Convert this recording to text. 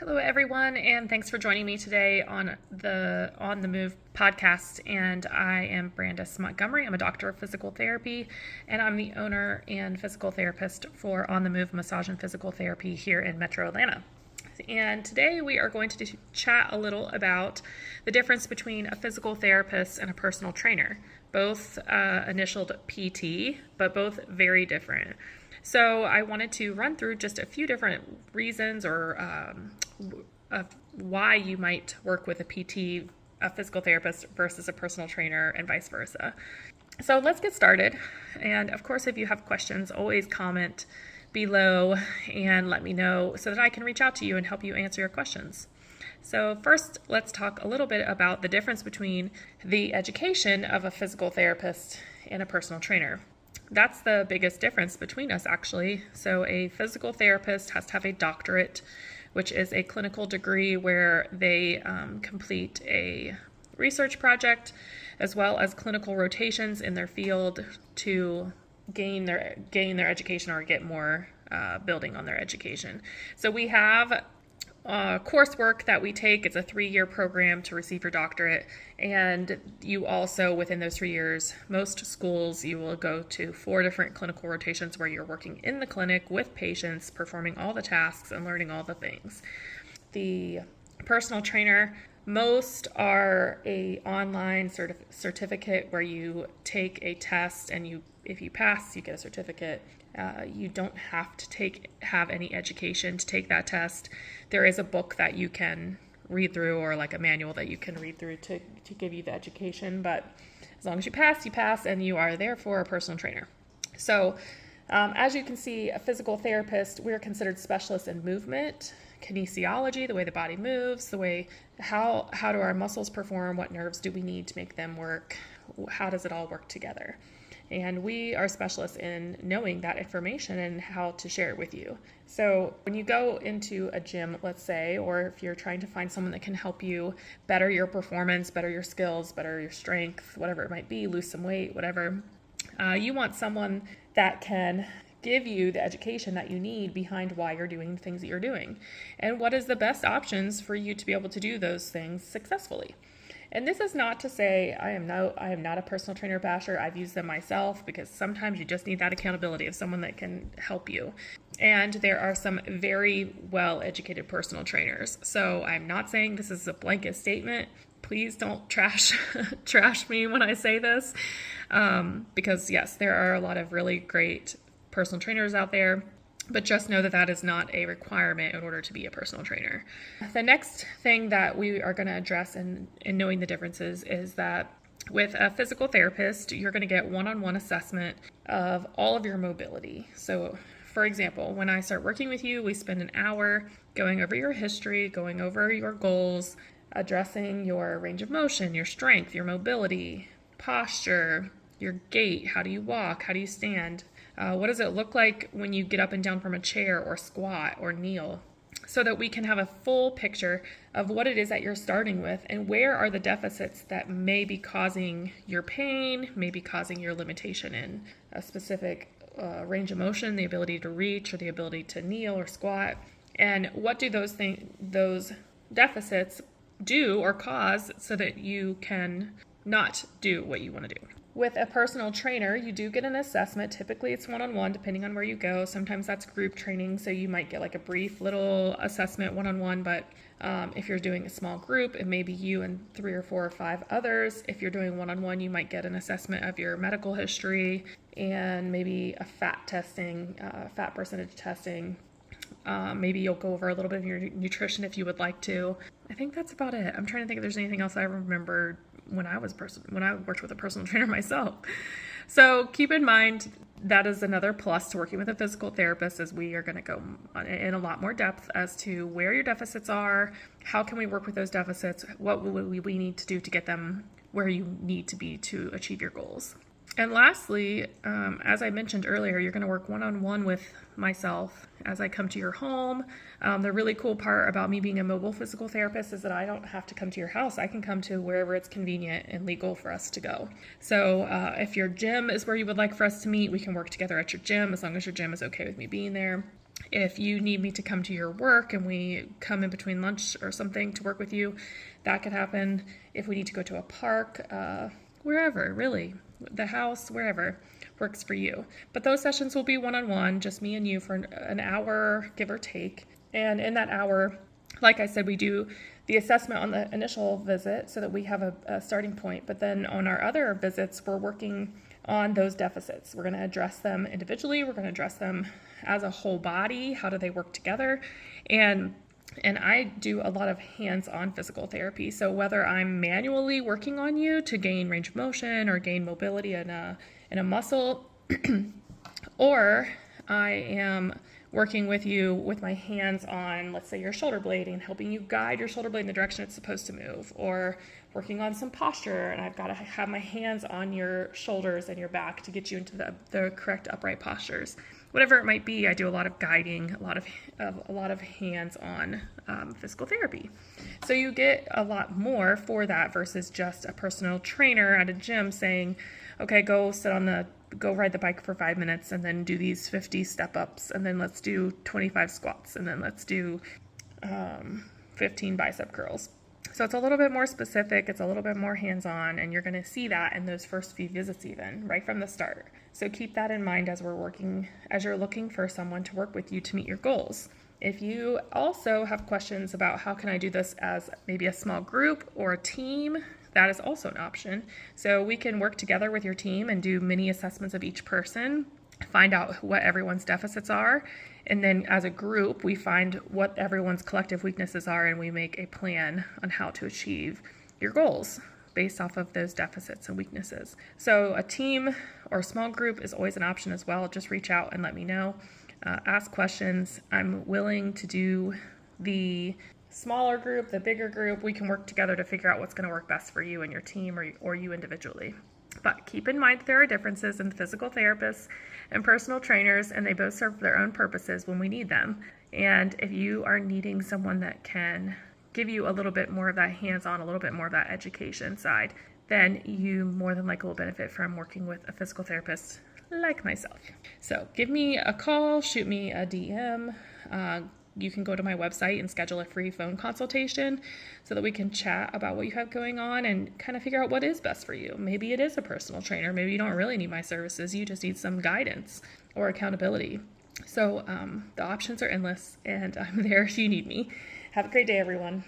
Hello, everyone, and thanks for joining me today on the Move podcast. And I am Brandis Montgomery. I'm a doctor of physical therapy, and I'm the owner and physical therapist for On the Move Massage and Physical Therapy here in Metro Atlanta. And today we are going to chat a little about the difference between a physical therapist and a personal trainer. Both initialed PT, but both very different. So I wanted to run through just a few different reasons or of why you might work with a PT, a physical therapist versus a personal trainer, and vice versa. So let's get started. And of course, if you have questions, always comment below and let me know so that I can reach out to you and help you answer your questions. So first, let's talk a little bit about the difference between the education of a physical therapist and a personal trainer. That's the biggest difference between us, actually. So a physical therapist has to have a doctorate, which is a clinical degree where they complete a research project as well as clinical rotations in their field to gain their education or get more building on their education. So we have coursework that we take. It's a 3-year program to receive your doctorate, and you also, within those 3 years, most schools, you will go to 4 different clinical rotations where you're working in the clinic with patients, performing all the tasks and learning all the things. The personal trainer, most are a online certificate where you take a test and if you pass, you get a certificate. You don't have to have any education to take that test. There is a book that you can read through, or like a manual that you can read through to give you the education. But as long as you pass, and you are therefore a personal trainer. So as you can see, a physical therapist, we're considered specialists in movement, kinesiology, the way the body moves, the way how do our muscles perform, what nerves do we need to make them work, how does it all work together. And we are specialists in knowing that information and how to share it with you. So when you go into a gym, let's say, or if you're trying to find someone that can help you better your performance, better your skills, better your strength, whatever it might be, lose some weight, whatever, you want someone that can give you the education that you need behind why you're doing the things that you're doing and what is the best options for you to be able to do those things successfully. And this is not to say I am not a personal trainer basher. I've used them myself because sometimes you just need that accountability of someone that can help you. And there are some very well-educated personal trainers. So I'm not saying this is a blanket statement. Please don't trash me when I say this, because yes, there are a lot of really great personal trainers out there. But just know that that is not a requirement in order to be a personal trainer. The next thing that we are going to address in knowing the differences is that with a physical therapist, you're going to get one-on-one assessment of all of your mobility. So, for example, when I start working with you, we spend an hour going over your history, going over your goals, addressing your range of motion, your strength, your mobility, posture, your gait, how do you walk, how do you stand, what does it look like when you get up and down from a chair or squat or kneel, so that we can have a full picture of what it is that you're starting with and where are the deficits that may be causing your pain, may be causing your limitation in a specific range of motion, the ability to reach or the ability to kneel or squat, and what do those deficits do or cause so that you can not do what you want to do. With a personal trainer, you do get an assessment. Typically, it's one-on-one, depending on where you go. Sometimes that's group training, so you might get like a brief little assessment one-on-one, but if you're doing a small group, it may be you and 3 or 4 or 5 others. If you're doing one-on-one, you might get an assessment of your medical history and maybe a fat percentage testing. Maybe you'll go over a little bit of your nutrition if you would like to. I think that's about it. I'm trying to think if there's anything else I remember when I worked with a personal trainer myself. So keep in mind that is another plus to working with a physical therapist, is we are going to go in a lot more depth as to where your deficits are, how can we work with those deficits, what will we need to do to get them where you need to be to achieve your goals. And lastly, as I mentioned earlier, you're going to work one-on-one with myself as I come to your home. The really cool part about me being a mobile physical therapist is that I don't have to come to your house. I can come to wherever it's convenient and legal for us to go. So if your gym is where you would like for us to meet, we can work together at your gym as long as your gym is okay with me being there. If you need me to come to your work and we come in between lunch or something to work with you, that could happen. If we need to go to a park, wherever, really, the house, wherever works for you. But those sessions will be one-on-one, just me and you for an hour, give or take. And in that hour, like I said, we do the assessment on the initial visit so that we have a starting point. But then on our other visits, we're working on those deficits. We're going to address them individually. We're going to address them as a whole body. How do they work together? And I do a lot of hands-on physical therapy. So whether I'm manually working on you to gain range of motion or gain mobility in a muscle, or I am working with you with my hands on, let's say, your shoulder blade and helping you guide your shoulder blade in the direction it's supposed to move, or working on some posture and I've got to have my hands on your shoulders and your back to get you into the correct upright postures. Whatever it might be, I do a lot of guiding, a lot of hands-on physical therapy. So you get a lot more for that versus just a personal trainer at a gym saying, okay, go ride the bike for 5 minutes and then do these 50 step-ups and then let's do 25 squats and then let's do 15 bicep curls. So it's a little bit more specific, it's a little bit more hands-on, and you're going to see that in those first few visits even, right from the start. So keep that in mind as you're looking for someone to work with you to meet your goals. If you also have questions about how can I do this as maybe a small group or a team, that is also an option. So we can work together with your team and do mini assessments of each person, find out what everyone's deficits are, and then as a group, we find what everyone's collective weaknesses are and we make a plan on how to achieve your goals based off of those deficits and weaknesses. So a team or a small group is always an option as well. Just reach out and let me know. Ask questions. I'm willing to do the smaller group, the bigger group. We can work together to figure out what's going to work best for you and your team or you individually. But keep in mind there are differences in physical therapists and personal trainers, and they both serve their own purposes when we need them. And if you are needing someone that can give you a little bit more of that hands-on, a little bit more of that education side, then you more than likely will benefit from working with a physical therapist like myself. So give me a call, shoot me a DM. You can go to my website and schedule a free phone consultation so that we can chat about what you have going on and kind of figure out what is best for you. Maybe it is a personal trainer. Maybe you don't really need my services. You just need some guidance or accountability. So the options are endless, and I'm there if you need me. Have a great day, everyone.